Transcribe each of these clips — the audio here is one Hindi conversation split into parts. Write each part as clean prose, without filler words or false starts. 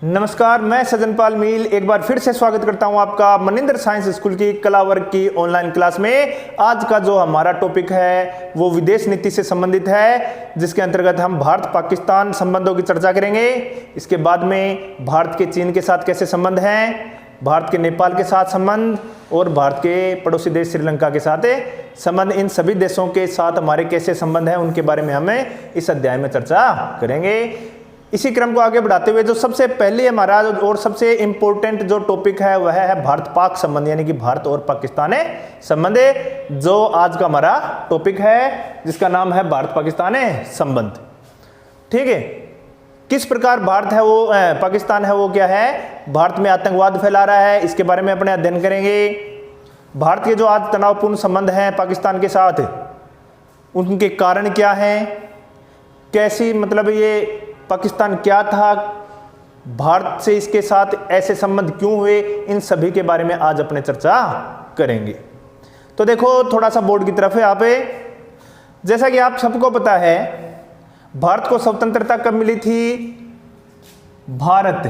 नमस्कार, मैं सजनपाल मील एक बार फिर से स्वागत करता हूं आपका मनिंदर साइंस स्कूल की कला वर्ग की ऑनलाइन क्लास में। आज का जो हमारा टॉपिक है वो विदेश नीति से संबंधित है, जिसके अंतर्गत हम भारत पाकिस्तान संबंधों की चर्चा करेंगे। इसके बाद में भारत के चीन के साथ कैसे संबंध हैं, भारत के नेपाल के साथ संबंध और भारत के पड़ोसी देश श्रीलंका के साथ संबंध, इन सभी देशों के साथ हमारे कैसे संबंध हैं उनके बारे में हमें इस अध्याय में चर्चा करेंगे। इसी क्रम को आगे बढ़ाते हुए जो सबसे पहले हमारा और सबसे इंपॉर्टेंट जो टॉपिक है वह है भारत पाक संबंध, यानी कि भारत और पाकिस्तान संबंध, जो आज का हमारा टॉपिक है जिसका नाम है भारत पाकिस्तान संबंध। ठीक है, किस प्रकार भारत है वो पाकिस्तान है वो क्या है, भारत में आतंकवाद फैला रहा है, इसके बारे में अपने अध्ययन करेंगे। भारत के जो आज तनावपूर्ण संबंध हैं पाकिस्तान के साथ, उनके कारण क्या हैं, कैसी मतलब ये पाकिस्तान क्या था, भारत से इसके साथ ऐसे संबंध क्यों हुए, इन सभी के बारे में आज अपने चर्चा करेंगे। तो देखो थोड़ा सा बोर्ड की तरफ है यहाँ पे। जैसा कि आप सबको पता है, भारत को स्वतंत्रता कब मिली थी? भारत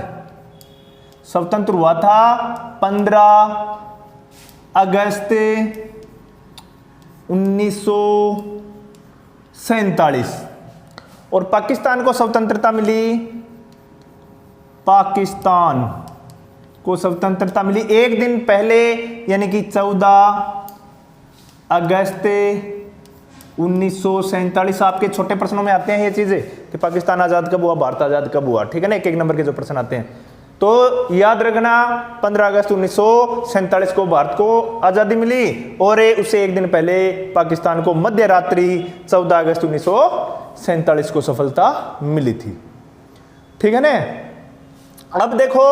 स्वतंत्र हुआ था 15 अगस्त 1947 और पाकिस्तान को स्वतंत्रता मिली, पाकिस्तान को स्वतंत्रता मिली एक दिन पहले, यानी कि 14 अगस्त 1947। आपके छोटे प्रश्नों में आते हैं ये चीजें कि पाकिस्तान आजाद कब हुआ, भारत आजाद कब हुआ, ठीक है ना, एक एक नंबर के जो प्रश्न आते हैं। तो याद रखना 15 अगस्त 1947 को भारत को आजादी मिली और उससे एक दिन पहले पाकिस्तान को मध्य रात्रि 14 अगस्त 1947 को सफलता मिली थी। ठीक है ना। अब देखो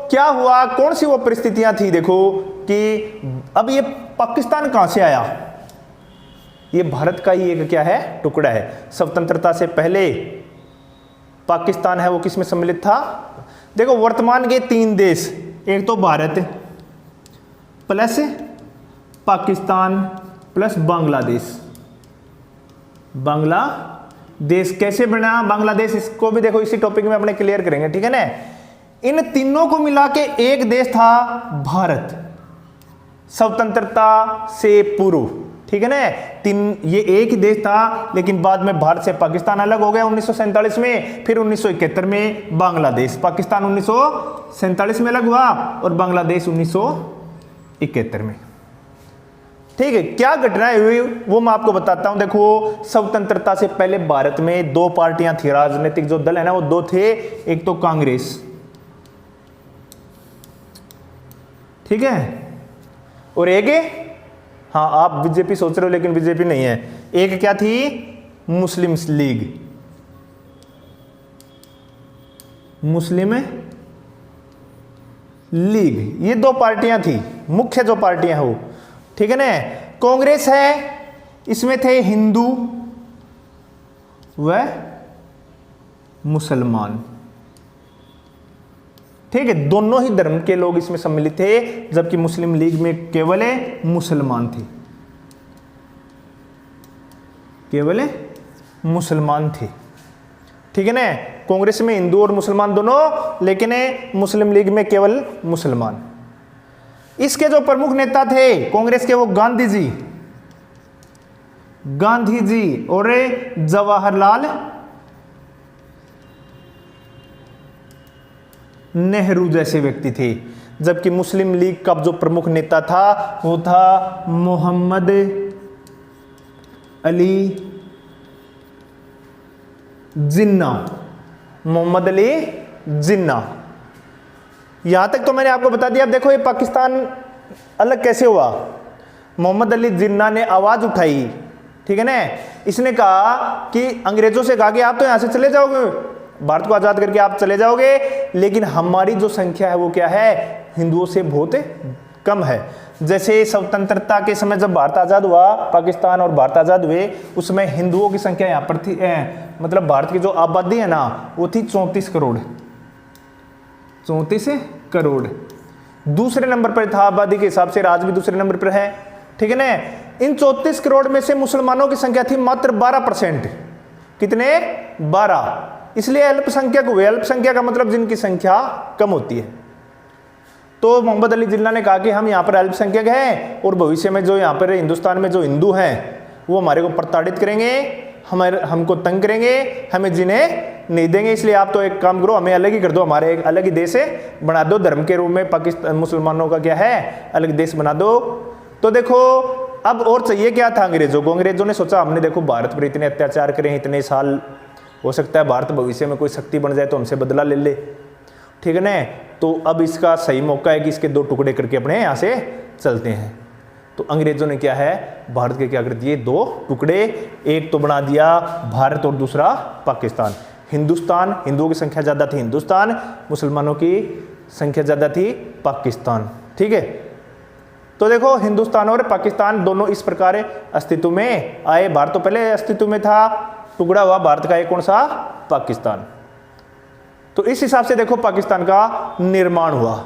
क्या हुआ, कौन सी वो परिस्थितियां थी, देखो कि अब ये पाकिस्तान कहां से आया, ये भारत का ही एक क्या है टुकड़ा है। स्वतंत्रता से पहले पाकिस्तान है वो किस में सम्मिलित था? देखो वर्तमान के 3 देश, एक तो भारत प्लस पाकिस्तान प्लस बांग्लादेश। बांग्लादेश कैसे बना बांग्लादेश, इसको भी देखो इसी टॉपिक में अपने क्लियर करेंगे, ठीक है ना। इन तीनों को मिला के एक देश था भारत, स्वतंत्रता से पूर्व, ठीक है ना। ये एक ही देश था, लेकिन बाद में भारत से पाकिस्तान अलग हो गया 1947 में, फिर 1971 में बांग्लादेश। पाकिस्तान 1947 में अलग हुआ और बांग्लादेश 1971 में। ठीक है, क्या घटनाएं हुई वो मैं आपको बताता हूं। देखो स्वतंत्रता से पहले भारत में 2 पार्टियां थी, राजनीतिक जो दल है ना वो 2 थे, एक तो कांग्रेस, ठीक है, और एक हाँ आप बीजेपी सोच रहे हो लेकिन बीजेपी नहीं है, एक क्या थी? मुस्लिम लीग, मुस्लिम लीग। ये 2 पार्टियां थी, मुख्य जो पार्टियां हो, ठीक है ना। कांग्रेस है, इसमें थे हिंदू व मुसलमान, ठीक है, दोनों ही धर्म के लोग इसमें सम्मिलित थे, जबकि मुस्लिम लीग में केवल मुसलमान थे, केवल मुसलमान थे, ठीक है ना। कांग्रेस में हिंदू और मुसलमान दोनों, लेकिन मुस्लिम लीग में केवल मुसलमान। इसके जो प्रमुख नेता थे कांग्रेस के वो गांधी जी और जवाहरलाल नेहरू जैसे व्यक्ति थे, जबकि मुस्लिम लीग का जो प्रमुख नेता था वो था मोहम्मद अली जिन्ना, मोहम्मद अली जिन्ना। यहां तक तो मैंने आपको बता दिया। अब देखो ये पाकिस्तान अलग कैसे हुआ। मोहम्मद अली जिन्ना ने आवाज उठाई, ठीक है ना, इसने कहा कि अंग्रेजों से कहा कि आप तो यहां से चले जाओगे, भारत को आजाद करके आप चले जाओगे, लेकिन हमारी जो संख्या है वो क्या है, हिंदुओं से बहुत कम है। जैसे स्वतंत्रता के समय जब भारत आजाद हुआ, पाकिस्तान और भारत आजाद हुए, उसमें हिंदुओं की संख्या यहाँ पर थी, मतलब भारत की जो आबादी है ना वो थी 34 करोड़, 34 करोड़। दूसरे नंबर पर था आबादी के हिसाब से, आज भी दूसरे नंबर पर है, ठीक है ना। इन 34 करोड़ में से मुसलमानों की संख्या थी मात्र 12%। कितने? 12। इसलिए अल्पसंख्यक हुए। अल्पसंख्यक का मतलब जिनकी संख्या कम होती है। तो मोहम्मद अली जिन्ना ने कहा कि हम यहाँ पर अल्पसंख्यक हैं और भविष्य में जो यहाँ पर हिंदुस्तान में जो हिंदू हैं वो हमारे को प्रताड़ित करेंगे, हमको तंग करेंगे, हमें जिन्हें नहीं देंगे, इसलिए आप तो एक काम करो, हमें अलग ही कर दो, हमारे एक अलग ही देश है बना दो, धर्म के रूप में पाकिस्तान मुसलमानों का क्या है अलग देश बना दो। तो देखो अब और चाहिए क्या था अंग्रेजों को। अंग्रेजों ने सोचा हमने देखो भारत पर इतने अत्याचार करे इतने साल, हो सकता है भारत भविष्य में कोई शक्ति बन जाए तो हमसे बदला ले ले, ठीक है ना। तो अब इसका सही मौका है कि इसके दो टुकड़े करके अपने यहाँ से चलते हैं। तो अंग्रेजों ने क्या है भारत के क्या कर दिए दो टुकड़े, एक तो बना दिया भारत और दूसरा पाकिस्तान। हिंदुस्तान, हिंदुओं की संख्या ज़्यादा थी हिंदुस्तान, मुसलमानों की संख्या ज़्यादा थी पाकिस्तान, ठीक है। तो देखो हिंदुस्तान और पाकिस्तान दोनों इस प्रकार अस्तित्व में आए। भारत तो पहले अस्तित्व में था, टुकड़ा हुआ भारत का एक कौन सा पाकिस्तान। तो इस हिसाब से देखो पाकिस्तान का निर्माण हुआ।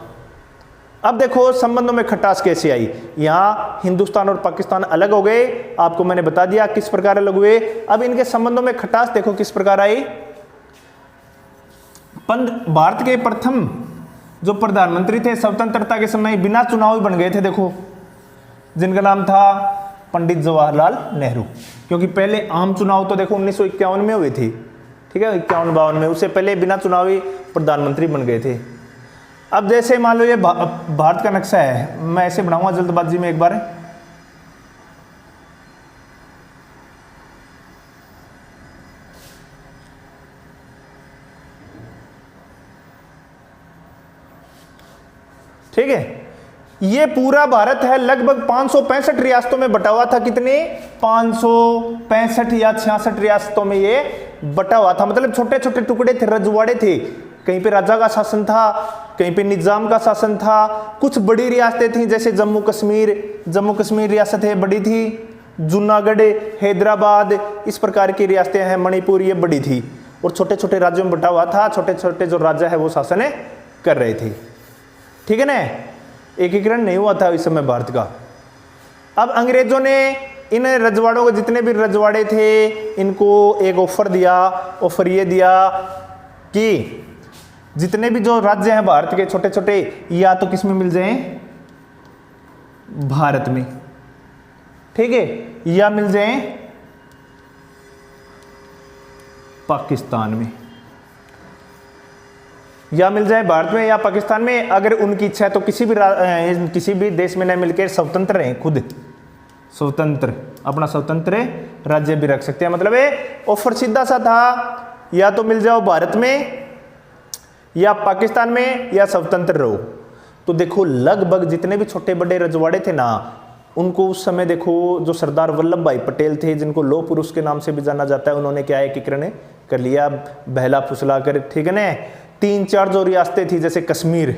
अब देखो संबंधों में खटास कैसे आई। यहां हिंदुस्तान और पाकिस्तान अलग हो गए, आपको मैंने बता दिया किस प्रकार अलग हुए। अब इनके संबंधों में खटास देखो किस प्रकार आई। भारत के प्रथम जो प्रधानमंत्री थे स्वतंत्रता के समय बिना चुनाव बन गए थे देखो, जिनका नाम था पंडित जवाहरलाल नेहरू। क्योंकि पहले आम चुनाव तो देखो 1951 में हुए थे, ठीक है, 51-52 में, उससे पहले बिना चुनावी प्रधानमंत्री बन गए थे। अब जैसे मान लो ये भारत का नक्शा है, मैं ऐसे बनाऊंगा जल्दबाजी में एक बार, ठीक है। ये पूरा भारत है लगभग 565 रियासतों में बटा हुआ था। कितने 565 या 66 रियासतों में ये बटा हुआ था। मतलब छोटे छोटे टुकड़े थे, रजवाड़े थे, कहीं पे राजा का शासन था, कहीं पे निजाम का शासन था। कुछ बड़ी रियासतें थी जैसे जम्मू कश्मीर रियासत है बड़ी थी, जूनागढ़, हैदराबाद, इस प्रकार की रियासतें हैं, मणिपुर ये बड़ी थी। और छोटे छोटे राज्यों में बटा हुआ था, छोटे छोटे जो राज्य है वो शासन कर रहे थे, ठीक है ना। एकीकरण नहीं हुआ था इस समय भारत का। अब अंग्रेजों ने इन रजवाड़ों को, जितने भी रजवाड़े थे, इनको एक ऑफर दिया। ऑफर ये दिया कि जितने भी जो राज्य हैं भारत के छोटे छोटे, या तो किस में मिल जाएं भारत में, ठीक है, या मिल जाएं पाकिस्तान में, या मिल जाए भारत में या पाकिस्तान में। अगर उनकी इच्छा है तो किसी भी देश में न मिलकर स्वतंत्र रहें, खुद स्वतंत्र, अपना स्वतंत्र राज्य भी रख सकते हैं। मतलब ये ऑफर सीधा सा था, या तो मिल जाओ भारत में या पाकिस्तान में या स्वतंत्र रहो। तो देखो लगभग जितने भी छोटे बड़े रजवाड़े थे ना, उनको उस समय देखो जो सरदार वल्लभ भाई पटेल थे, जिनको लौह पुरुष के नाम से भी जाना जाता है, उन्होंने क्या है एकीकरण कर लिया, बहला फुसला कर, ठीक है ना। 3-4 जो रियासतें थी जैसे कश्मीर,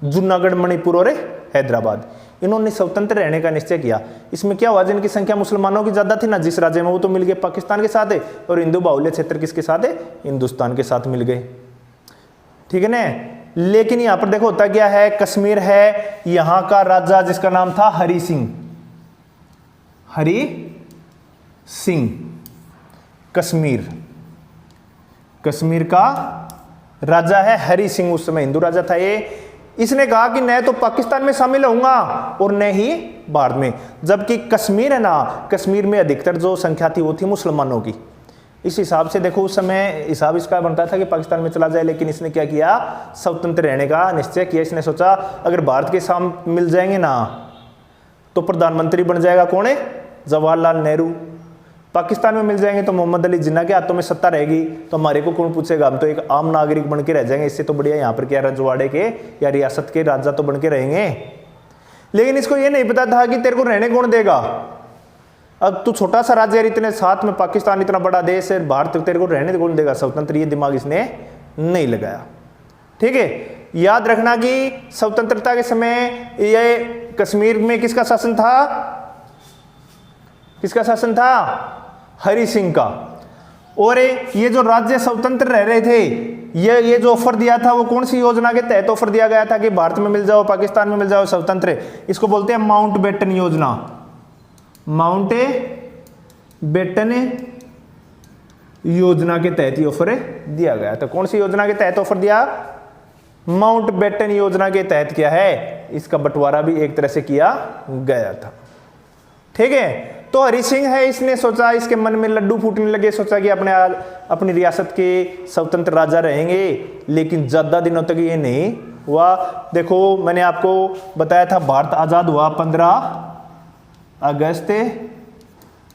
जूनागढ़, मणिपुर और हैदराबाद, इन्होंने स्वतंत्र रहने का निश्चय किया। इसमें क्या हुआ, जिनकी संख्या मुसलमानों की ज्यादा थी ना जिस राज्य में, वो तो मिल गए पाकिस्तान के साथ है, और हिंदू बाहुल्य क्षेत्र किसके साथ है, हिंदुस्तान के साथ मिल गए, ठीक है ना। लेकिन यहां पर देखो होता क्या है, कश्मीर है, यहां का राजा जिसका नाम था हरि सिंह, कश्मीर का राजा है हरि सिंह, उस समय हिंदू राजा था ये। इसने कहा कि न तो पाकिस्तान में शामिल होऊंगा और न ही भारत में। जबकि कश्मीर है ना, कश्मीर में अधिकतर जो संख्या थी वो थी मुसलमानों की। इस हिसाब से देखो उस समय हिसाब इसका बनता था कि पाकिस्तान में चला जाए, लेकिन इसने क्या किया, स्वतंत्र रहने का निश्चय किया। इसने सोचा अगर भारत के साथ मिल जाएंगे ना तो प्रधानमंत्री बन जाएगा कौन है, जवाहरलाल नेहरू। पाकिस्तान में मिल जाएंगे तो मोहम्मद अली जिन्ना के हाथों में सत्ता रहेगी, तो हमारे को कौन पूछेगा, हम तो एक आम नागरिक बन के रह जाएंगे। इससे तो बढ़िया यहाँ पर क्या रजवाड़े के या रियासत के राजा तो बन के रहेंगे। लेकिन इसको ये नहीं पता था कि तेरे को रहने कौन देगा। अब तू छोटा सा राज्य है, इतने साथ में पाकिस्तान इतना बड़ा देश है, भारत तेरे को रहने कौन देगा स्वतंत्र, ये दिमाग इसने नहीं लगाया, ठीक है। याद रखना कि स्वतंत्रता के समय ये कश्मीर में किसका शासन था, हरि सिंह का। और ये जो राज्य स्वतंत्र रह रहे थे, ये जो ऑफर दिया था वो कौन सी योजना के तहत ऑफर दिया गया था कि भारत में मिल जाओ, पाकिस्तान में मिल जाओ, स्वतंत्र। इसको बोलते हैं माउंटबेटन योजना, माउंटबेटन योजना के तहत ही ऑफर दिया गया। तो कौन सी योजना के तहत ऑफर दिया? माउंटबेटन योजना के तहत क्या है, इसका बंटवारा भी एक तरह से किया गया था। ठीक है, तो हरि सिंह है, इसने सोचा, इसके मन में लड्डू फूटने लगे, सोचा कि अपनी रियासत के स्वतंत्र राजा रहेंगे, लेकिन ज्यादा दिनों तक ये नहीं हुआ। देखो मैंने आपको बताया था भारत आजाद हुआ 15 अगस्त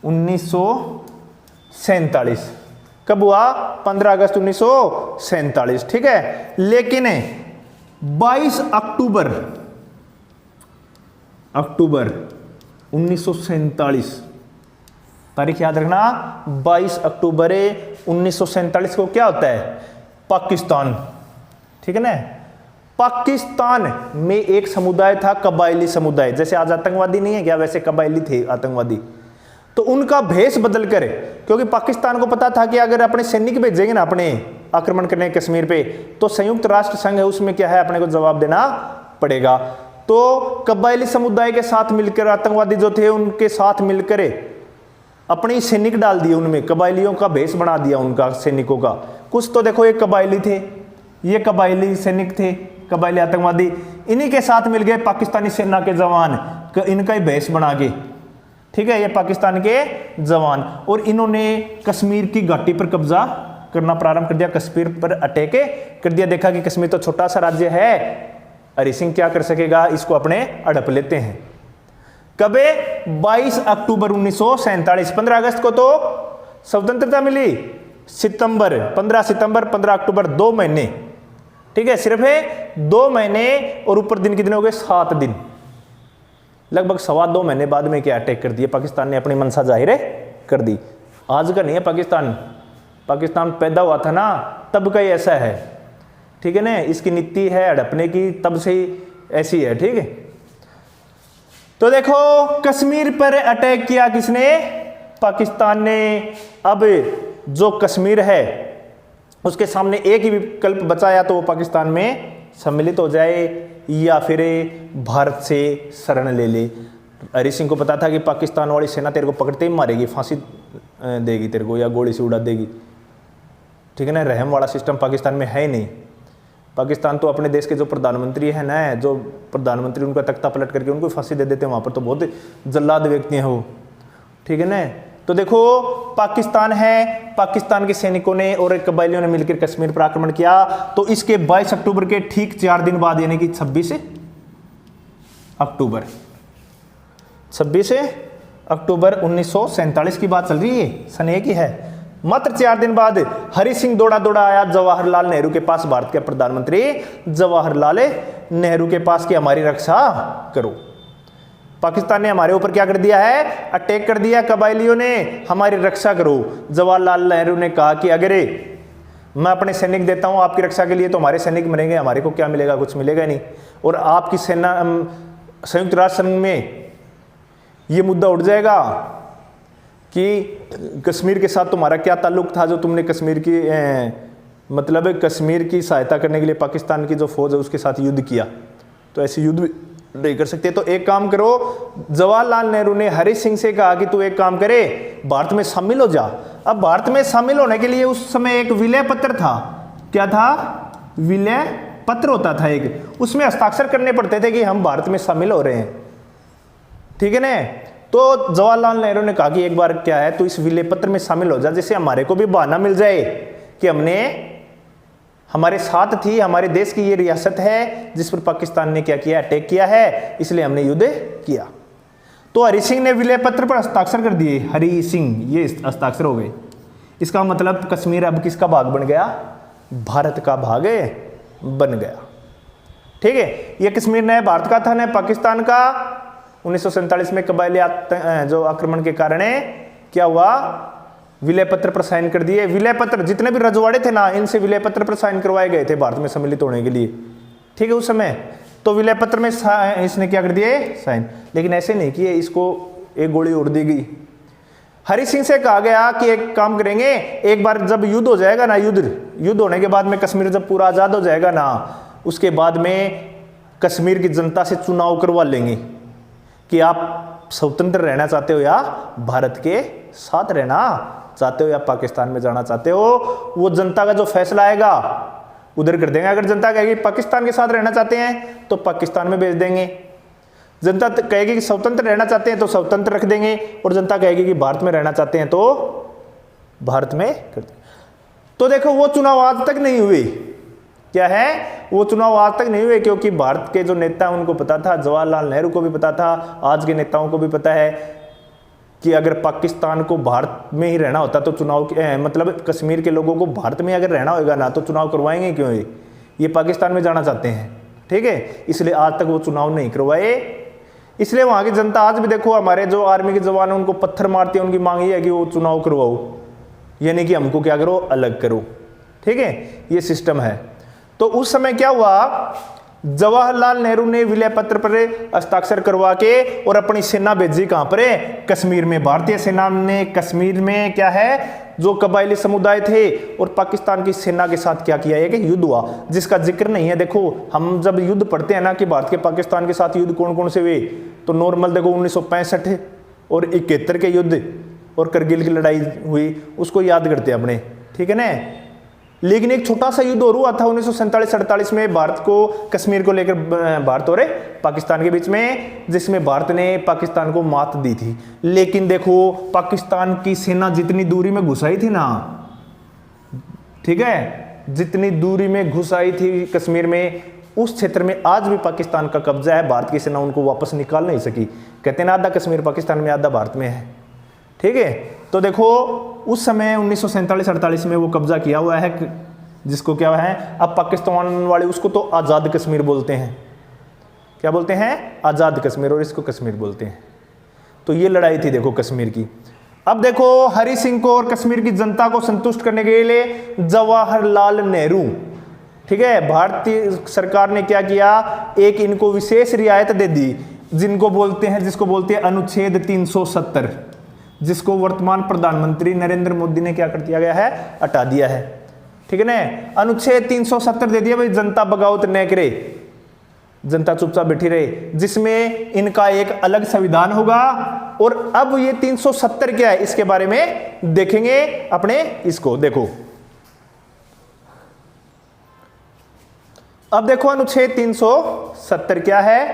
1947। कब हुआ? 15 अगस्त 1947। ठीक है, लेकिन 22 अक्टूबर 1947 तारीख याद रखना। 22 अक्टूबर 1947 को क्या होता है? पाकिस्तान। ठीक है ना, पाकिस्तान में एक समुदाय था, कबायली समुदाय। जैसे आज आतंकवादी नहीं है क्या, वैसे कबायली थे आतंकवादी। तो उनका भेष बदल कर, क्योंकि पाकिस्तान को पता था कि अगर अपने सैनिक भेजेंगे ना अपने आक्रमण करने कश्मीर पे, तो संयुक्त राष्ट्र संघ है उसमें क्या है, अपने को जवाब देना पड़ेगा। तो कबायली समुदाय के साथ मिलकर आतंकवादी जो थे उनके साथ मिलकर अपने सैनिक डाल दिए, उनमें कबायलियों का भेष बना दिया उनका, सैनिकों का। कुछ तो देखो ये कबायली थे, ये कबायली सैनिक थे, कबायली आतंकवादी, इन्हीं के साथ मिल गए पाकिस्तानी सेना के जवान, इनका ही भेष बना के। ठीक है, ये पाकिस्तान के जवान, और इन्होंने कश्मीर की घाटी पर कब्जा करना प्रारंभ कर दिया, कश्मीर पर अटैक कर दिया। देखा कि कश्मीर तो छोटा सा राज्य है, हरि सिंह क्या कर सकेगा, इसको अपने हड़प लेते हैं। कब? 22 अक्टूबर 1947। 15 अगस्त को तो स्वतंत्रता मिली, 15 सितंबर 15 अक्टूबर 2 महीने। ठीक है, सिर्फ 2 महीने और ऊपर दिन कितने हो गए? 7 दिन। लगभग 2.25 महीने बाद में क्या अटैक कर दिया पाकिस्तान ने, अपनी मंशा जाहिर कर दी। आज का नहीं है पाकिस्तान, पाकिस्तान पैदा हुआ था ना तब का ही ऐसा है। ठीक है ना, इसकी नीति है हड़पने की, तब से ही ऐसी है। ठीक है, तो देखो कश्मीर पर अटैक किया किसने? पाकिस्तान ने। अब जो कश्मीर है उसके सामने एक ही विकल्प बचा, या तो वो पाकिस्तान में सम्मिलित हो जाए या फिर भारत से शरण ले ले। हरि सिंह को पता था कि पाकिस्तान वाली सेना तेरे को पकड़ते ही मारेगी, फांसी देगी तेरे को या गोली से उड़ा देगी। ठीक है ना, रहम वाला सिस्टम पाकिस्तान में है ही नहीं। पाकिस्तान तो अपने देश के जो प्रधानमंत्री है ना, जो प्रधानमंत्री उनका तख्ता पलट करके उनको फांसी दे देते हैं, वहाँ पर तो बहुत जल्लाद व्यक्ति हैं वो। ठीक है ना, तो देखो पाकिस्तान है, पाकिस्तान के सैनिकों ने और कबायलियों ने मिलकर कश्मीर पर आक्रमण किया। तो इसके 22 अक्टूबर के ठीक 4 दिन बाद, यानी कि 26 अक्टूबर 1947 की बात चल रही है, सन एक ही है। मात्र 4 दिन बाद हरि सिंह दौड़ा आया जवाहरलाल नेहरू के पास, भारत के प्रधानमंत्री जवाहरलाल नेहरू के पास, कि हमारी रक्षा करो। पाकिस्तान ने हमारे ऊपर क्या कर दिया है? अटैक कर दिया, कबायलियों ने, हमारी रक्षा करो। जवाहरलाल नेहरू ने कहा कि अगर मैं अपने सैनिक देता हूं आपकी रक्षा के लिए तो हमारे सैनिक मरेंगे, हमारे को क्या मिलेगा? कुछ मिलेगा नहीं। और आपकी सेना संयुक्त राष्ट्र संघ में यह मुद्दा उठ जाएगा कि कश्मीर के साथ तुम्हारा क्या ताल्लुक था, जो तुमने कश्मीर की मतलब कश्मीर की सहायता करने के लिए पाकिस्तान की जो फौज है उसके साथ युद्ध किया। तो ऐसे युद्ध नहीं कर सकते। तो एक काम करो, जवाहरलाल नेहरू ने हरि सिंह से कहा कि तू एक काम करे, भारत में शामिल हो जा। अब भारत में शामिल होने के लिए उस समय एक विलय पत्र था। क्या था? विलय पत्र होता था एक, उसमें हस्ताक्षर करने पड़ते थे कि हम भारत में शामिल हो रहे हैं। ठीक है ना, तो जवाहरलाल नेहरू ने कहा कि एक बार क्या है, तो इस विलय पत्र में शामिल हो जा, जिससे हमारे को भी बहाना मिल जाए कि हमने हमारे साथ थी, हमारे देश की ये रियासत है जिस पर पाकिस्तान ने क्या किया? अटैक किया है, इसलिए हमने युद्ध किया। तो हरि सिंह ने विलय पत्र पर हस्ताक्षर कर दिए। हरि सिंह, ये हस्ताक्षर हो गए। इसका मतलब कश्मीर अब किसका भाग बन गया? भारत का भाग बन गया। ठीक है, ये कश्मीर न भारत का था न पाकिस्तान का। 1947 में कबायली जो आक्रमण के कारण क्या हुआ? विलय पत्र पर साइन कर दिए। विलय पत्र जितने भी रजवाड़े थे ना, इनसे विलय पत्र पर साइन करवाए गए थे भारत में सम्मिलित होने के लिए। ठीक है, उस समय तो विलय पत्र में इसने क्या कर दिए? साइन। लेकिन ऐसे नहीं किए, इसको एक गोली उड़ दी गई। हरि सिंह से कहा गया कि एक काम करेंगे, एक बार जब युद्ध हो जाएगा ना, युद्ध होने के बाद में कश्मीर जब पूरा आजाद हो जाएगा ना, उसके बाद में कश्मीर की जनता से चुनाव करवा लेंगे कि आप स्वतंत्र रहना चाहते हो या भारत के साथ रहना चाहते हो या पाकिस्तान में जाना चाहते हो, वो जनता का जो फैसला आएगा उधर कर देंगे। अगर जनता कहेगी पाकिस्तान के साथ रहना चाहते हैं तो पाकिस्तान में भेज देंगे, जनता कहेगी कि स्वतंत्र रहना चाहते हैं तो स्वतंत्र रख देंगे, और जनता कहेगी कि भारत में रहना चाहते हैं तो भारत में कर देंगे। तो देखो वो चुनाव आज तक नहीं हुए, क्या है, वो चुनाव आज तक नहीं हुए, क्योंकि भारत के जो नेता उनको पता था, जवाहरलाल नेहरू को भी पता था, आज के नेताओं को भी पता है कि अगर पाकिस्तान को भारत में ही रहना होता तो चुनाव मतलब कश्मीर के लोगों को भारत में अगर रहना होगा ना तो चुनाव करवाएंगे क्यों, ये पाकिस्तान में जाना चाहते हैं, ठीक है। इसलिए आज तक वो चुनाव नहीं करवाए। इसलिए वहां की जनता आज भी देखो, हमारे जो आर्मी के जवान हैं उनको पत्थर मारती है, उनकी मांग ये है कि वो चुनाव करवाओ, यानी कि हमको क्या करो, अलग करो, ठीक है, ये सिस्टम है। तो उस समय क्या हुआ, जवाहरलाल नेहरू ने विलय पत्र पर हस्ताक्षर करवा के और अपनी सेना भेजी कहां पर, कश्मीर में। भारतीय सेना ने कश्मीर में क्या है, जो कबायली समुदाय थे और पाकिस्तान की सेना के साथ क्या किया, एक युद्ध हुआ जिसका जिक्र नहीं है। देखो हम जब युद्ध पढ़ते हैं ना कि भारत के पाकिस्तान के साथ युद्ध कौन कौन से हुए, तो नॉर्मल देखो 1965 और 71 के युद्ध और करगिल की लड़ाई हुई, उसको याद करते हैं अपने, ठीक है ना। लेकिन एक छोटा सा युद्ध और हुआ था 1947-48 में, भारत को कश्मीर को लेकर, भारत और पाकिस्तान के बीच में, जिसमें भारत ने पाकिस्तान को मात दी थी। लेकिन देखो पाकिस्तान की सेना जितनी दूरी में घुस आई थी ना, ठीक है, जितनी दूरी में घुस आई थी कश्मीर में, उस क्षेत्र में आज भी पाकिस्तान का कब्जा है। भारत की सेना उनको वापस निकाल नहीं सकी। कहते हैं ना, आधा कश्मीर पाकिस्तान में, आधा भारत में है, ठीक है। तो देखो उस समय 1947-48 में वो कब्जा किया हुआ है, जिसको क्या है, अब पाकिस्तान वाले उसको तो आज़ाद कश्मीर बोलते हैं। क्या बोलते हैं, आज़ाद कश्मीर, और इसको कश्मीर बोलते हैं। तो ये लड़ाई थी देखो कश्मीर की। अब देखो हरि सिंह को और कश्मीर की जनता को संतुष्ट करने के लिए जवाहरलाल नेहरू, ठीक है, भारतीय सरकार ने क्या किया, एक इनको विशेष रियायत दे दी, जिसको बोलते हैं अनुच्छेद 370, जिसको वर्तमान प्रधानमंत्री नरेंद्र मोदी ने क्या कर दिया गया है, हटा दिया है, ठीक है ना। अनुच्छेद 370 दे दिया भाई, जनता बगावत न करे, जनता चुपचाप बैठी रहे, जिसमें इनका एक अलग संविधान होगा। और अब ये 370 क्या है, इसके बारे में देखेंगे अपने, इसको देखो। अब देखो अनुच्छेद 370 क्या है,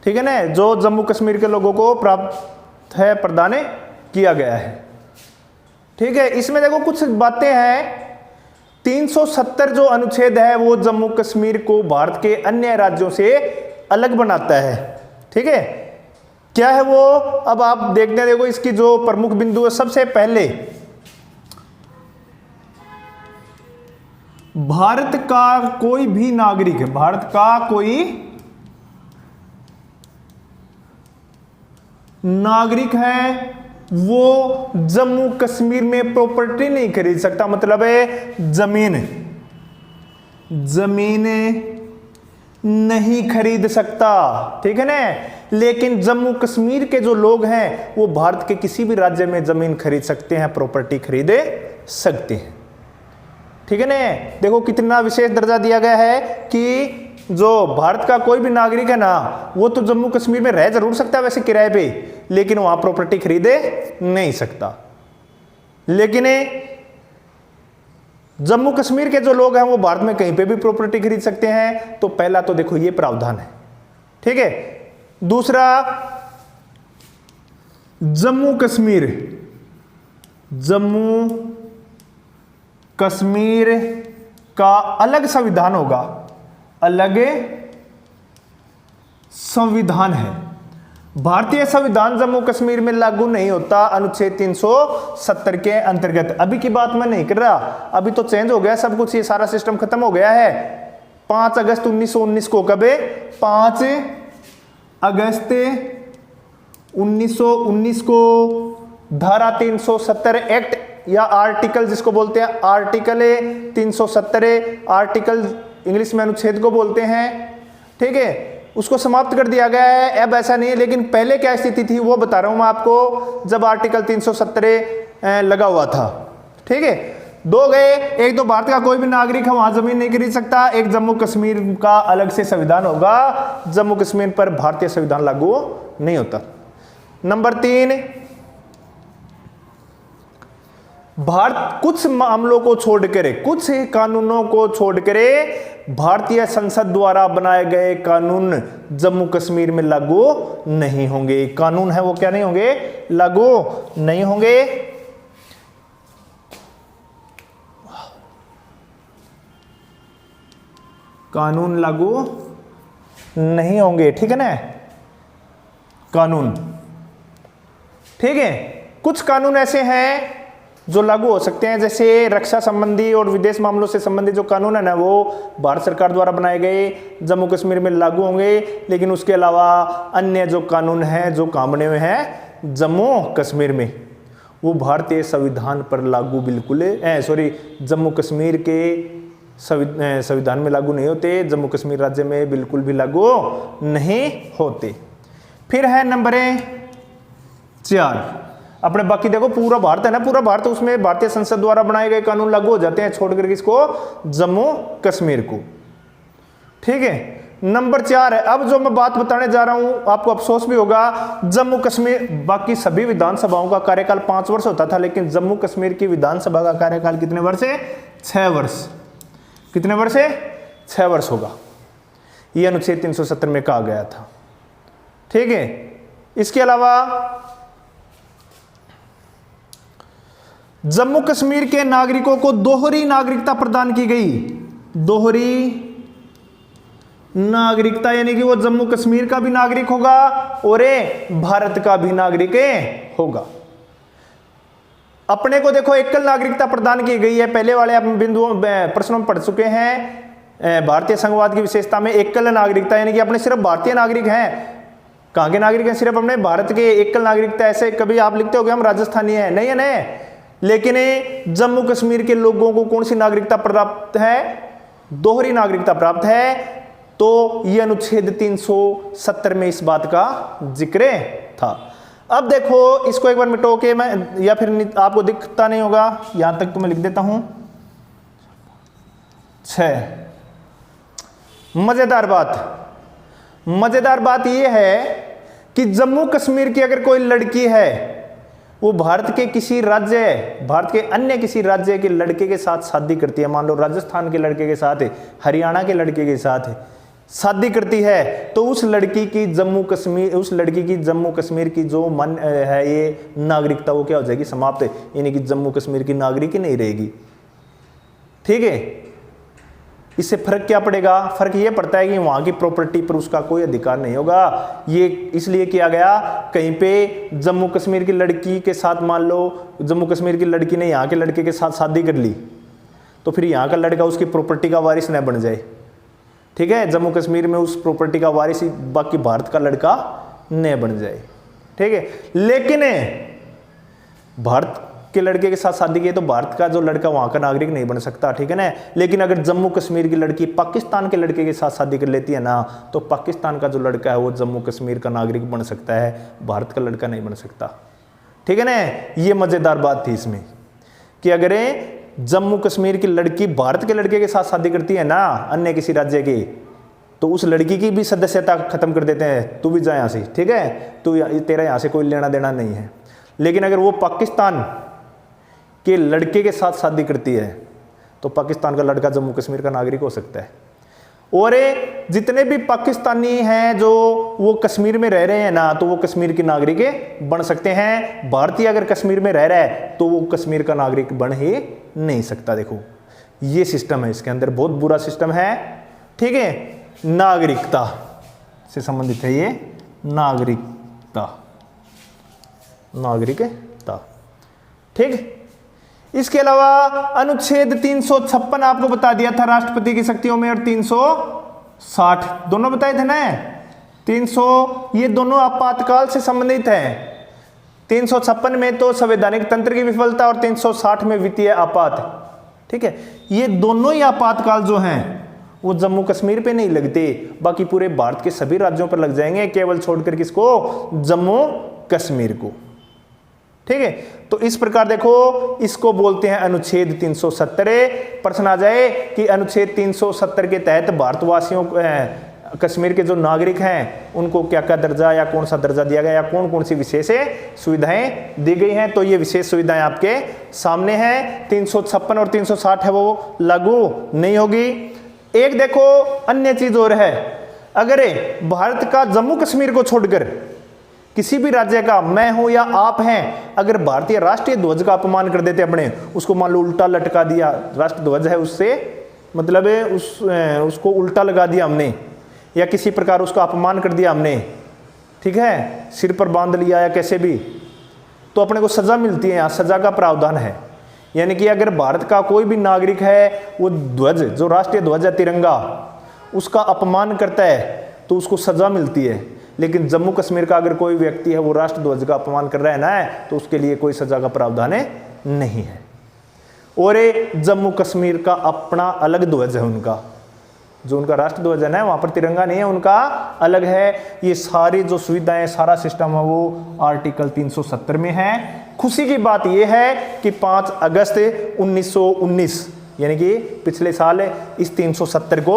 ठीक है ना, जो जम्मू कश्मीर के लोगों को प्राप्त है, प्रदान किया गया है, ठीक है। इसमें देखो कुछ बातें हैं। 370 जो अनुच्छेद है वो जम्मू कश्मीर को भारत के अन्य राज्यों से अलग बनाता है, ठीक है। क्या है वो, अब आप देखते हैं, देखो इसकी जो प्रमुख बिंदु है, सबसे पहले भारत का कोई भी नागरिक है, भारत का कोई नागरिक है, वो जम्मू कश्मीर में प्रॉपर्टी नहीं खरीद सकता, मतलब है जमीन नहीं खरीद सकता, ठीक है ना। लेकिन जम्मू कश्मीर के जो लोग हैं वो भारत के किसी भी राज्य में जमीन खरीद सकते हैं, प्रॉपर्टी खरीद सकते हैं, ठीक है ना। देखो कितना विशेष दर्जा दिया गया है कि जो भारत का कोई भी नागरिक है ना, वो तो जम्मू कश्मीर में रह जरूर सकता है वैसे किराए पे, लेकिन वहां प्रॉपर्टी खरीदे नहीं सकता। लेकिन जम्मू कश्मीर के जो लोग हैं वो भारत में कहीं पे भी प्रॉपर्टी खरीद सकते हैं। तो पहला तो देखो ये प्रावधान है, ठीक है। दूसरा, जम्मू कश्मीर का अलग संविधान होगा, अलग संविधान है। भारतीय संविधान जम्मू कश्मीर में लागू नहीं होता अनुच्छेद 370 के अंतर्गत। अभी की बात मैं नहीं कर रहा, अभी तो चेंज हो गया सब कुछ, ये सारा सिस्टम खत्म हो गया है। 5 अगस्त 1919 को, कब है, 5 अगस्त 1919 को धारा 370 एक्ट या आर्टिकल, जिसको बोलते हैं आर्टिकल 370, आर्टिकल इंग्लिश में अनुच्छेद को बोलते हैं, ठीक है, उसको समाप्त कर दिया गया है। अब ऐसा नहीं है, लेकिन पहले क्या स्थिति थी वो बता रहा हूं मैं आपको, जब आर्टिकल 370 लगा हुआ था, ठीक है। दो गए, एक तो भारत का कोई भी नागरिक है वहां जमीन नहीं खरीद सकता, एक जम्मू कश्मीर का अलग से संविधान होगा, जम्मू कश्मीर पर भारतीय संविधान लागू नहीं होता। नंबर 3, भारत कुछ मामलों को छोड़कर, कुछ कानूनों को छोड़कर भारतीय संसद द्वारा बनाए गए कानून जम्मू कश्मीर में लागू नहीं होंगे। कानून है वो क्या नहीं होंगे, लागू नहीं होंगे। कानून लागू नहीं होंगे, ठीक है ना, कानून, ठीक है। कुछ कानून ऐसे हैं जो लागू हो सकते हैं, जैसे रक्षा संबंधी और विदेश मामलों से संबंधित जो कानून है ना, वो भारत सरकार द्वारा बनाए गए जम्मू कश्मीर में लागू होंगे। लेकिन उसके अलावा अन्य जो कानून हैं जो काम बने हुए हैं जम्मू कश्मीर में, वो भारतीय संविधान पर लागू बिल्कुल जम्मू कश्मीर के संविधान में लागू नहीं होते, जम्मू कश्मीर राज्य में बिल्कुल भी लागू नहीं होते। फिर है नंबर 4, अपने बाकी देखो पूरा भारत है ना, पूरा भारत, उसमें भारतीय संसद द्वारा बनाए गए कानून लागू हो जाते हैं, छोड़कर किसको, जम्मू कश्मीर को, ठीक है। नंबर 4 है, अब जो मैं बात बताने जा रहा हूं आपको अफसोस भी होगा, जम्मू कश्मीर, बाकी सभी विधानसभाओं का कार्यकाल 5 वर्ष होता था, लेकिन जम्मू कश्मीर की विधानसभा का कार्यकाल कितने वर्ष है, 6 वर्ष। कितने वर्ष है, 6 वर्ष होगा। यह अनुच्छेद 370 में कहा गया था, ठीक है। इसके अलावा जम्मू कश्मीर के नागरिकों को दोहरी नागरिकता प्रदान की गई। दोहरी नागरिकता यानी कि वो जम्मू कश्मीर का भी नागरिक होगा और भारत का भी नागरिक होगा। अपने को देखो एकल नागरिकता प्रदान की गई है, पहले वाले बिंदुओं प्रश्नों में पढ़ चुके हैं। भारतीय संघवाद की विशेषता में एकल नागरिकता यानी कि अपने सिर्फ भारतीय नागरिक हैं। कहां के नागरिक हैं, सिर्फ अपने भारत के। एकल नागरिकता ऐसे कभी आप लिखते हो कि हम राजस्थानी हैं, नहीं है ना। लेकिन जम्मू कश्मीर के लोगों को कौन सी नागरिकता प्राप्त है, दोहरी नागरिकता प्राप्त है। तो यह अनुच्छेद 370 में इस बात का जिक्र था। अब देखो इसको एक बार मिटो के मैं, या फिर आपको दिखता नहीं होगा, यहां तक तो मैं लिख देता हूं 6। मजेदार बात यह है कि जम्मू कश्मीर की अगर कोई लड़की है, वो भारत के किसी राज्य, भारत के अन्य किसी राज्य के लड़के के साथ शादी करती है, मान लो राजस्थान के लड़के के साथ है, हरियाणा के लड़के के साथ है, शादी करती है, तो उस लड़की की जम्मू कश्मीर की जो मन है ये नागरिकता, वो क्या हो जाएगी, समाप्त है। यानी कि जम्मू कश्मीर की नागरिक ही नहीं रहेगी, ठीक है। इससे फर्क क्या पड़ेगा, फर्क ये पड़ता है कि वहां की प्रॉपर्टी पर उसका कोई अधिकार नहीं होगा। ये इसलिए किया गया, कहीं पे जम्मू कश्मीर की लड़की के साथ, मान लो जम्मू कश्मीर की लड़की ने यहाँ के लड़के के साथ शादी कर ली, तो फिर यहाँ का लड़का उसकी प्रॉपर्टी का वारिस न बन जाए, ठीक है। जम्मू कश्मीर में उस प्रॉपर्टी का वारिस बाकी भारत का लड़का न बन जाए, ठीक है। लेकिन भारत के लड़के के साथ शादी की तो भारत का जो लड़का वहां का नागरिक नहीं बन सकता, ठीक है ना। लेकिन अगर जम्मू कश्मीर की लड़की पाकिस्तान के लड़के के साथ शादी कर लेती है ना, तो पाकिस्तान का जो लड़का है वो जम्मू कश्मीर का नागरिक बन सकता है, भारत का लड़का नहीं बन सकता, ठीक है ना। ये मजेदार बात थी इसमें कि अगर जम्मू कश्मीर की लड़की भारत के लड़के के साथ शादी करती है ना, अन्य किसी राज्य की, तो उस लड़की की भी सदस्यता खत्म कर देते हैं, तू भी जा यहां से, ठीक है, तू तेरा यहां से कोई लेना देना नहीं है। लेकिन अगर वो पाकिस्तान के लड़के के साथ शादी करती है, तो पाकिस्तान का लड़का जम्मू कश्मीर का नागरिक हो सकता है। और जितने भी पाकिस्तानी हैं जो वो कश्मीर में रह रहे हैं ना, तो वो कश्मीर के नागरिक बन सकते हैं। भारतीय अगर कश्मीर में रह रहा है तो वो कश्मीर का नागरिक बन ही नहीं सकता। देखो ये सिस्टम है, इसके अंदर बहुत बुरा सिस्टम है, ठीक है। नागरिकता से संबंधित है ये, नागरिकता, ठीक। इसके अलावा अनुच्छेद 356 आपको बता दिया था राष्ट्रपति की शक्तियों में, और 360 दोनों बताए थे ना। 300 ये दोनों आपातकाल से संबंधित हैं। 356 में तो संवैधानिक तंत्र की विफलता और 360 में वित्तीय आपात, ठीक है। ये दोनों ही आपातकाल जो हैं वो जम्मू कश्मीर पे नहीं लगते, बाकी पूरे भारत के सभी राज्यों पर लग जाएंगे, केवल छोड़कर किसको, जम्मू कश्मीर को, ठीक है। तो इस प्रकार देखो इसको बोलते हैं अनुच्छेद 370। प्रश्न आ जाए कि अनुच्छेद 370 के तहत भारतवासियों कश्मीर के जो नागरिक हैं उनको क्या क्या दर्जा या कौन सा दर्जा दिया गया या कौन कौन सी विशेष सुविधाएं दी गई हैं। तो ये विशेष सुविधाएं आपके सामने हैं। 356 और 360 है वो लागू नहीं होगी। एक देखो अन्य चीज और है, अगर भारत का जम्मू कश्मीर को छोड़कर किसी भी राज्य का मैं हूं या आप हैं, अगर भारतीय राष्ट्रीय ध्वज का अपमान कर देते अपने, उसको मान लो उल्टा लटका दिया, राष्ट्र ध्वज है उससे मतलब उसको उल्टा लगा दिया हमने, या किसी प्रकार उसका अपमान कर दिया हमने, ठीक है, सिर पर बांध लिया या कैसे भी, तो अपने को सजा मिलती है। यहाँ सजा का प्रावधान है। यानी कि अगर भारत का कोई भी नागरिक है वो ध्वज जो राष्ट्रीय ध्वज है तिरंगा उसका अपमान करता है तो उसको सजा मिलती है। लेकिन जम्मू कश्मीर का अगर कोई व्यक्ति है वो राष्ट्र ध्वज का अपमान कर रहा है ना, तो उसके लिए कोई सजा का प्रावधान नहीं है। और जम्मू कश्मीर का अपना अलग ध्वज है, उनका जो उनका राष्ट्र ध्वज है ना वहाँ पर तिरंगा नहीं है, उनका अलग है। ये सारी जो सुविधाएं सारा सिस्टम है वो आर्टिकल 370 में है। खुशी की बात यह है कि 5 अगस्त 1919 यानी कि पिछले साल इस 370 को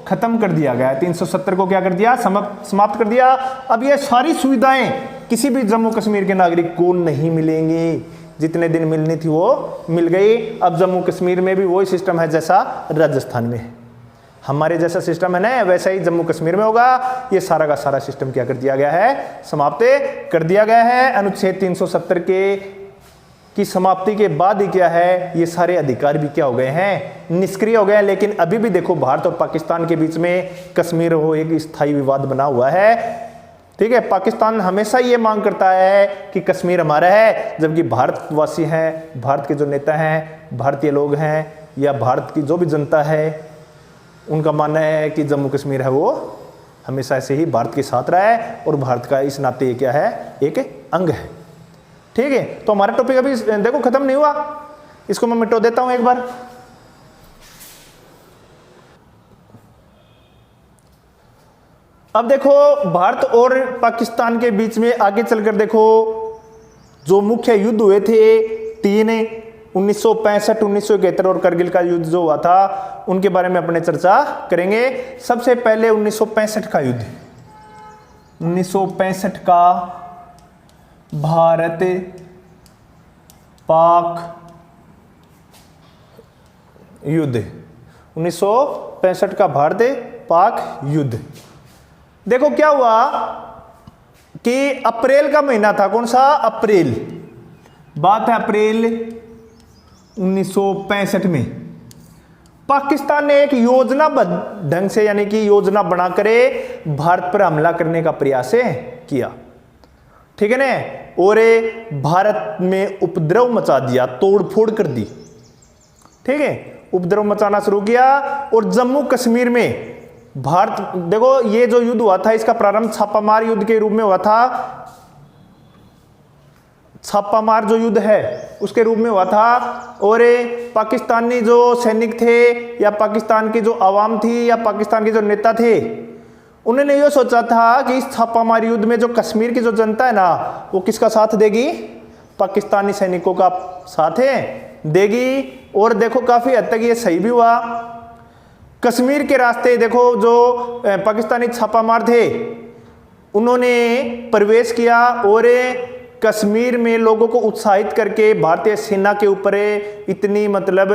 खत्म कर दिया गया है। 370 को क्या कर दिया, समाप्त कर दिया। अब ये सारी सुविधाएं किसी भी जम्मू कश्मीर के नागरिक को नहीं मिलेंगी, जितने दिन मिलनी थी वो मिल गई। अब जम्मू कश्मीर में भी वही सिस्टम है जैसा राजस्थान में है, हमारे जैसा सिस्टम है ना वैसा ही जम्मू कश्मीर में होगा। ये सारा का सारा सिस्टम क्या कर दिया गया है, समाप्त कर दिया गया है। अनुच्छेद 370 की समाप्ति के बाद ही क्या है, ये सारे अधिकार भी क्या हो गए हैं, निष्क्रिय हो गए हैं। लेकिन अभी भी देखो भारत और पाकिस्तान के बीच में कश्मीर हो एक स्थायी विवाद बना हुआ है, ठीक है। पाकिस्तान हमेशा ये मांग करता है कि कश्मीर हमारा है, जबकि भारतवासी हैं, भारत के जो नेता हैं, भारतीय लोग हैं या भारत की जो भी जनता है, उनका मानना है कि जम्मू कश्मीर है वो हमेशा ऐसे ही भारत के साथ रहा है और भारत का इस नाते क्या है, एक अंग है, ठीक है। तो हमारा टॉपिक अभी देखो खत्म नहीं हुआ, इसको मैं मिटो देता हूं एक बार। अब देखो भारत और पाकिस्तान के बीच में आगे चलकर देखो जो मुख्य युद्ध हुए थे 3 1965, 1971 और करगिल का युद्ध जो हुआ था उनके बारे में अपने चर्चा करेंगे। सबसे पहले 1965 का युद्ध, 1965 का भारत पाक युद्ध, 1965 का भारत पाक युद्ध। देखो क्या हुआ कि अप्रैल का महीना था, कौन सा, अप्रैल, बात है अप्रैल 1965 में पाकिस्तान ने एक योजनाबद्ध ढंग से यानी कि योजना बनाकर भारत पर हमला करने का प्रयास किया, ठीक है ना। और भारत में उपद्रव मचा दिया, तोड़फोड़ कर दी, ठीक है, उपद्रव मचाना शुरू किया। और जम्मू कश्मीर में भारत, देखो ये जो युद्ध हुआ था इसका प्रारंभ छापामार युद्ध के रूप में हुआ था, छापामार जो युद्ध है उसके रूप में हुआ था। और पाकिस्तानी जो सैनिक थे या पाकिस्तान की जो आवाम थी या पाकिस्तान के जो नेता थे, उन्होंने ये सोचा था कि इस छापामार युद्ध में जो कश्मीर की जो जनता है ना वो किसका साथ देगी, पाकिस्तानी सैनिकों का साथ देगी। और देखो काफी हद तक ये सही भी हुआ। कश्मीर के रास्ते देखो जो पाकिस्तानी छापामार थे उन्होंने प्रवेश किया और कश्मीर में लोगों को उत्साहित करके भारतीय सेना के ऊपर इतनी मतलब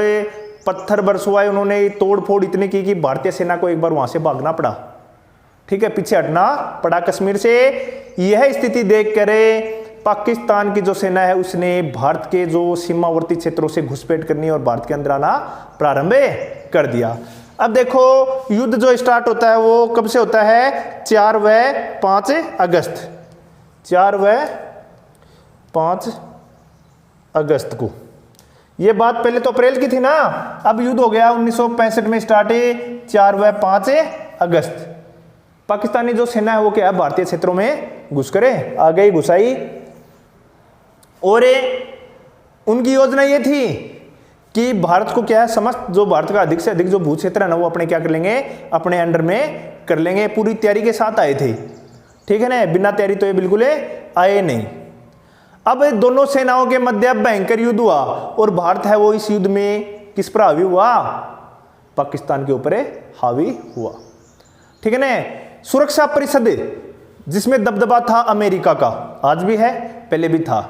पत्थर बरसवाए, उन्होंने तोड़फोड़ इतनी की कि भारतीय सेना को एक बार वहां से भागना पड़ा, ठीक है, पीछे हटना पड़ा कश्मीर से। यह स्थिति देखकर पाकिस्तान की जो सेना है उसने भारत के जो सीमावर्ती क्षेत्रों से घुसपैठ करनी और भारत के अंदर आना प्रारंभ कर दिया। अब देखो युद्ध जो स्टार्ट होता है वो कब से होता है, 4 व 5 अगस्त, 4 व 5 अगस्त को। ये बात पहले तो अप्रैल की थी ना, अब युद्ध हो गया 1965 में स्टार्ट, 4 व 5 अगस्त। पाकिस्तानी जो सेना है वो क्या है, भारतीय क्षेत्रों में घुस करे आ गई, घुसाई। और उनकी योजना ये थी कि भारत को क्या है, समस्त जो भारत का अधिक से अधिक जो भू क्षेत्र है ना वो अपने क्या कर लेंगे, अपने अंडर में कर लेंगे। पूरी तैयारी के साथ आए थे, ठीक है ना, बिना तैयारी तो ये बिल्कुल आए नहीं। अब दोनों सेनाओं के मध्य भयंकर युद्ध हुआ और भारत है वो इस युद्ध में किस पर हावी हुआ, पाकिस्तान के ऊपर हावी हुआ। ठीक है ना। सुरक्षा परिषद जिसमें दबदबा था अमेरिका का, आज भी है, पहले भी था,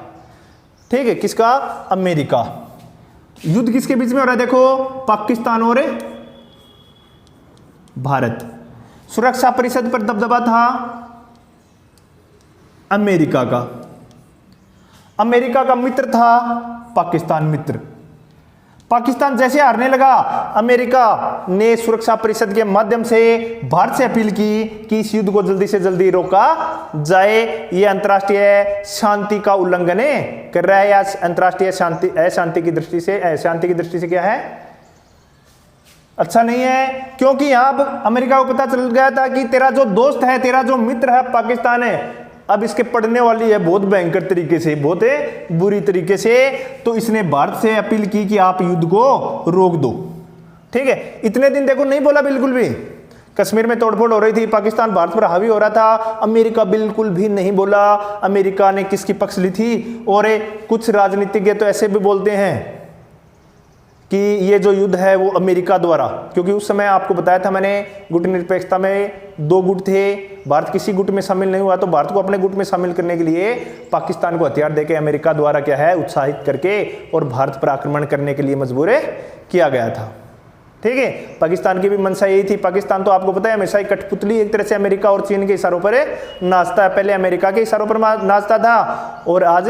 ठीक है, किसका? अमेरिका। युद्ध किसके बीच में हो रहा है? देखो, पाकिस्तान और भारत। सुरक्षा परिषद पर दबदबा था अमेरिका का। अमेरिका का मित्र था पाकिस्तान मित्र। पाकिस्तान जैसे हारने लगा, अमेरिका ने सुरक्षा परिषद के माध्यम से भारत से अपील की कि इस युद्ध को जल्दी से जल्दी रोका जाए। यह अंतर्राष्ट्रीय शांति का उल्लंघन कर रहा है, या अंतर्राष्ट्रीय शांति अशांति की दृष्टि से क्या है? अच्छा नहीं है, क्योंकि यहां अमेरिका को पता चल गया था कि तेरा जो दोस्त है, तेरा जो मित्र है पाकिस्तान है, अब इसके पड़ने वाली है बहुत भयंकर तरीके से, बहुत बुरी तरीके से। तो इसने भारत से अपील की कि आप युद्ध को रोक दो, ठीक है। इतने दिन देखो नहीं बोला बिल्कुल भी। कश्मीर में तोड़फोड़ हो रही थी, पाकिस्तान भारत पर हावी हो रहा था, अमेरिका बिल्कुल भी नहीं बोला। अमेरिका ने किसकी पक्ष ली थी? और कुछ राजनीतिज्ञ तो ऐसे भी बोलते हैं कि ये जो युद्ध है वो अमेरिका द्वारा, क्योंकि उस समय आपको बताया था मैंने, गुट निरपेक्षता में 2 गुट थे, भारत किसी गुट में शामिल नहीं हुआ, तो भारत को अपने गुट में शामिल करने के लिए पाकिस्तान को हथियार देके अमेरिका द्वारा क्या है, उत्साहित करके और भारत पर आक्रमण करने के लिए मजबूर किया गया था, ठीक है। पाकिस्तान की भी मंशा यही थी। पाकिस्तान तो आपको पता है हमेशा ही कठपुतली एक तरह से अमेरिका और चीन के इशारों पर नाचता है। पहले अमेरिका के इशारों पर नाचता था और आज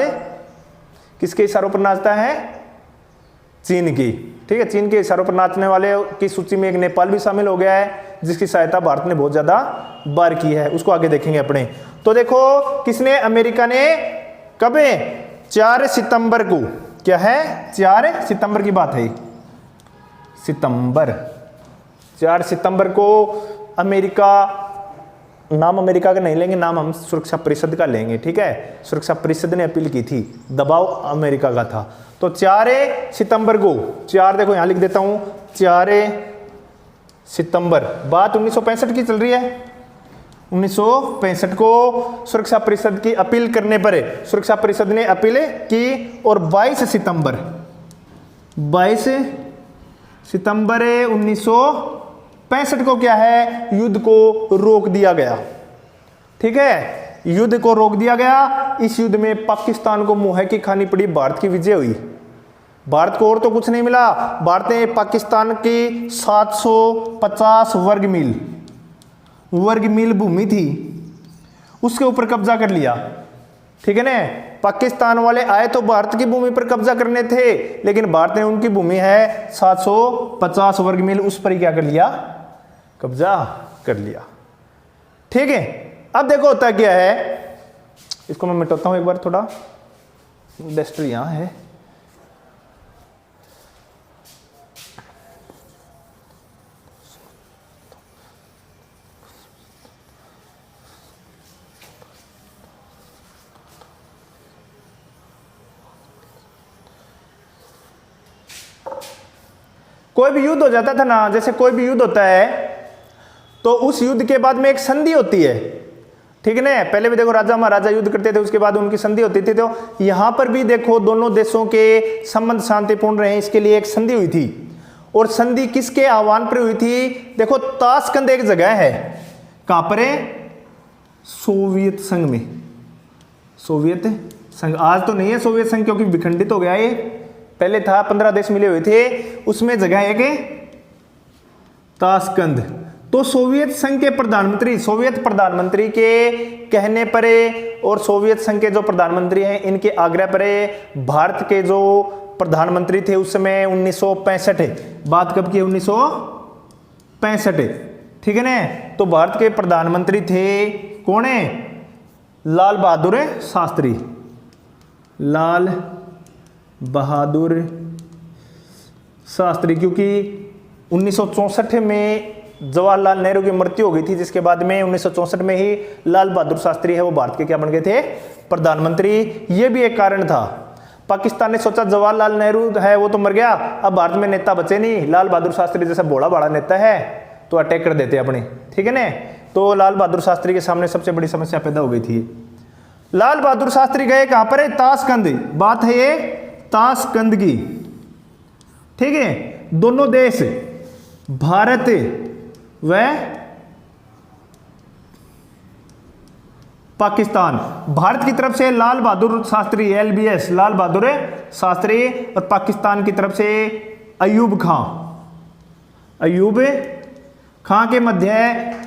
किसके इशारों पर नाचता है? चीन की, ठीक है। चीन के इशारों पर नाचने वाले की सूची में एक नेपाल भी शामिल हो गया है, जिसकी सहायता भारत ने बहुत ज्यादा बार की है, उसको आगे देखेंगे अपने। तो देखो किसने, अमेरिका ने कब? 4 सितंबर को, क्या है? 4 सितंबर की बात है, सितंबर 4 सितंबर को अमेरिका, नाम अमेरिका का नहीं लेंगे, नाम हम सुरक्षा परिषद का लेंगे, ठीक है। सुरक्षा परिषद ने अपील की थी, दबाव अमेरिका का था। तो 4 सितंबर को, 4 देखो यहां लिख देता हूं, 4 सितंबर, बात 1965 की चल रही है। 1965 को सुरक्षा परिषद की अपील करने पर सुरक्षा परिषद ने अपील की और 22 सितंबर 1965 को क्या है, युद्ध को रोक दिया गया, ठीक है। युद्ध को रोक दिया गया। इस युद्ध में पाकिस्तान को मुंह की खानी पड़ी, भारत की विजय हुई। भारत को और तो कुछ नहीं मिला, भारत ने पाकिस्तान की 750 वर्ग मील भूमि थी, उसके ऊपर कब्जा कर लिया, ठीक है ना। पाकिस्तान वाले आए तो भारत की भूमि पर कब्जा करने थे, लेकिन भारत ने उनकी भूमि है 750 वर्ग मील, उस पर ही क्या कर लिया? कब्जा कर लिया, ठीक है। अब देखो होता क्या है, इसको मैं मिटाता हूं एक बार, थोड़ा डस्टर यहां है। कोई भी युद्ध हो जाता था ना, जैसे कोई भी युद्ध होता है तो उस युद्ध के बाद में एक संधि होती है, ठीक है ना। पहले भी देखो राजा महाराजा युद्ध करते थे, उसके बाद उनकी संधि होती थी। तो यहां पर भी देखो दोनों देशों के संबंध शांतिपूर्ण रहे, इसके लिए एक संधि हुई थी। और संधि किसके आह्वान पर हुई थी? देखो ताशकंद एक जगह है, कहां पर है? सोवियत संघ में। सोवियत संघ आज तो नहीं है सोवियत संघ, क्योंकि विखंडित हो गया ये, पहले था 15 देश मिले हुए थे, उसमें जगह है कि ताशकंद। तो सोवियत संघ के प्रधानमंत्री, सोवियत प्रधानमंत्री के कहने पर और सोवियत संघ के जो प्रधानमंत्री हैं इनके आग्रह पर भारत के जो प्रधानमंत्री थे उस समय 1965, बात कब की? 1965, ठीक है ना। तो भारत के प्रधानमंत्री थे कौन है? लाल बहादुर शास्त्री, लाल बहादुर शास्त्री, क्योंकि 1964 में जवाहरलाल नेहरू की मृत्यु हो गई थी, जिसके बाद में 1964 में ही लाल बहादुर शास्त्री है वो भारत के क्या बन गए थे? प्रधानमंत्री। ये भी एक कारण था। पाकिस्तान ने सोचा जवाहरलाल नेहरू है वो तो मर गया, अब भारत में नेता बचे नहीं, लाल बहादुर शास्त्री जैसा बड़ा बड़ा नेता है तो अटैक कर देते अपने, ठीक है ना। तो लाल बहादुर शास्त्री के सामने सबसे बड़ी समस्या पैदा हो गई थी। लाल बहादुर शास्त्री गए कहां पर? ताशकंद, बात है ये ताशकंद की, ठीक है। दोनों देश भारत व पाकिस्तान। भारत की तरफ से लाल बहादुर शास्त्री, LBS, लाल बहादुर शास्त्री, और पाकिस्तान की तरफ से अयूब खां, अयूब खां के मध्य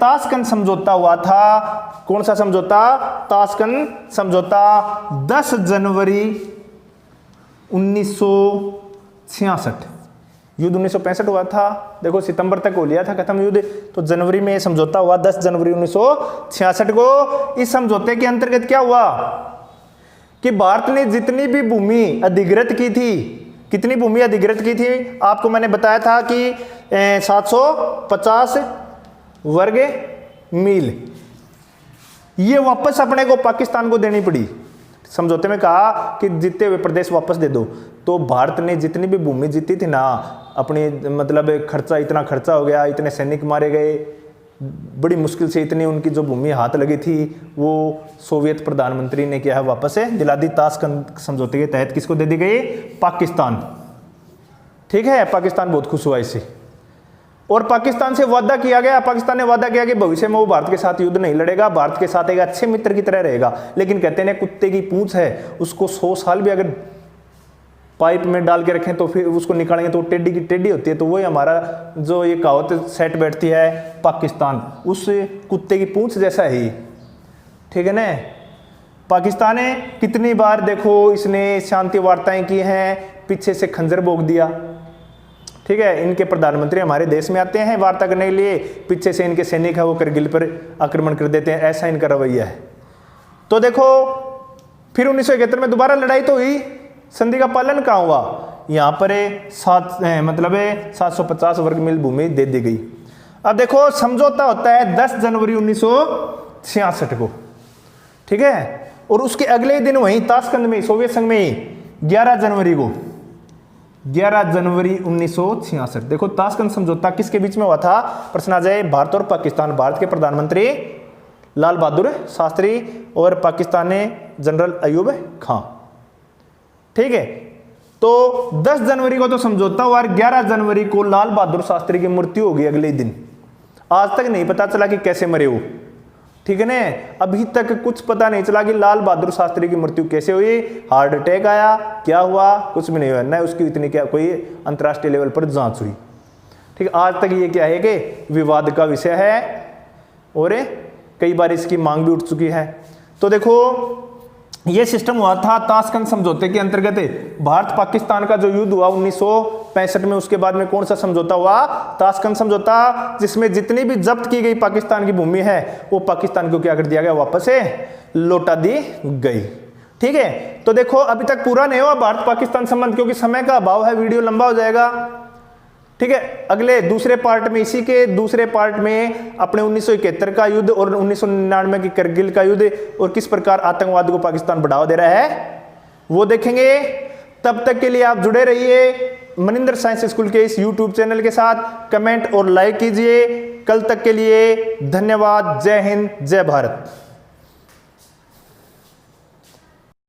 ताशकंद समझौता हुआ था। कौन सा समझौता? ताशकंद समझौता 10 जनवरी 1966। युद्ध 1965 हुआ था, देखो सितंबर तक हो लिया था खत्म युद्ध, तो जनवरी में समझौता हुआ 10 जनवरी 1966 को। इस समझौते के अंतर्गत क्या हुआ कि भारत ने जितनी भी भूमि अधिग्रहित की थी, कितनी भूमि अधिग्रहित की थी, आपको मैंने बताया था कि 750 वर्ग मील, ये वापस अपने को पाकिस्तान को देनी पड़ी। समझौते में कहा कि जीते हुए प्रदेश वापस दे दो। तो भारत ने जितनी भी भूमि जीती थी ना, अपनी मतलब खर्चा, इतना खर्चा हो गया, इतने सैनिक मारे गए, बड़ी मुश्किल से इतनी उनकी जो भूमि हाथ लगी थी, वो सोवियत प्रधानमंत्री ने क्या है वापस से दिला दी। ताशकंद समझौते के तहत किसको दे दी गई? पाकिस्तान। ठीक है, पाकिस्तान बहुत खुश हुआ इससे, और पाकिस्तान से वादा किया गया, पाकिस्तान ने वादा किया कि भविष्य में वो भारत के साथ युद्ध नहीं लड़ेगा, भारत के साथ एक अच्छे मित्र की तरह रहेगा। लेकिन कहते हैं कुत्ते की पूंछ है, उसको 100 साल भी अगर पाइप में डाल के रखें तो फिर उसको निकालेंगे तो टेढ़ी की टेढ़ी होती है। तो वही हमारा जो ये कहावत सेट बैठती है, पाकिस्तान उस कुत्ते की पूंछ जैसा ही, ठीक है ना। पाकिस्तान ने कितनी बार देखो इसने शांति वार्ताएं की हैं, पीछे से खंजर भोंक दिया। ठीक है, इनके प्रधानमंत्री हमारे देश में आते हैं वार्ता करने के लिए, पीछे से इनके सैनिक है वो करगिल पर आक्रमण कर देते हैं, ऐसा इनका रवैया है। तो देखो फिर 1971 में दोबारा लड़ाई तो हुई, संधि का पालन कहाँ हुआ? यहाँ पर 750 वर्ग मील भूमि दे दी गई। अब देखो समझौता होता है 10 जनवरी 1966 को, ठीक है, और उसके अगले दिन वहीं ताशकंद में, सोवियत संघ में 11 जनवरी को, 11 जनवरी 1966। देखो ताशकंद समझौता किसके बीच में हुआ था? प्रश्न आ जाए, भारत और पाकिस्तान। भारत के प्रधानमंत्री लाल बहादुर शास्त्री और पाकिस्तान ने जनरल अयूब खां। ठीक है, तो 10 जनवरी को तो समझौता हुआ, 11 जनवरी को लाल बहादुर शास्त्री की मृत्यु हो गई अगले दिन। आज तक नहीं पता चला कि कैसे मरे वो, ठीक है ना, अभी तक कुछ पता नहीं चला कि लाल बहादुर शास्त्री की मृत्यु कैसे हुई, हार्ट अटैक आया, क्या हुआ, कुछ भी नहीं हुआ, न उसकी इतनी क्या कोई अंतर्राष्ट्रीय लेवल पर जांच हुई। ठीक है, आज तक ये क्या है कि विवाद का विषय है और कई बार इसकी मांग भी उठ चुकी है। तो देखो ये सिस्टम हुआ था ताशकंद समझौते के अंतर्गत। भारत पाकिस्तान का जो युद्ध हुआ 1965 में, उसके बाद में कौन सा समझौता हुआ? ताशकंद समझौता, जिसमें जितनी भी जब्त की गई पाकिस्तान की भूमि है वो पाकिस्तान को क्या कर दिया गया? वापस से लौटा दी गई। ठीक है, तो देखो अभी तक पूरा नहीं हुआ भारत पाकिस्तान संबंध, क्योंकि समय का अभाव है, वीडियो लंबा हो जाएगा। ठीक है, अगले दूसरे पार्ट में, इसी के दूसरे पार्ट में अपने 1971 का युद्ध और 1999 की करगिल का युद्ध और किस प्रकार आतंकवाद को पाकिस्तान बढ़ावा दे रहा है वो देखेंगे। तब तक के लिए आप जुड़े रहिए मनिंदर साइंस स्कूल के इस YouTube चैनल के साथ, कमेंट और लाइक कीजिए। कल तक के लिए धन्यवाद। जय हिंद, जय भारत।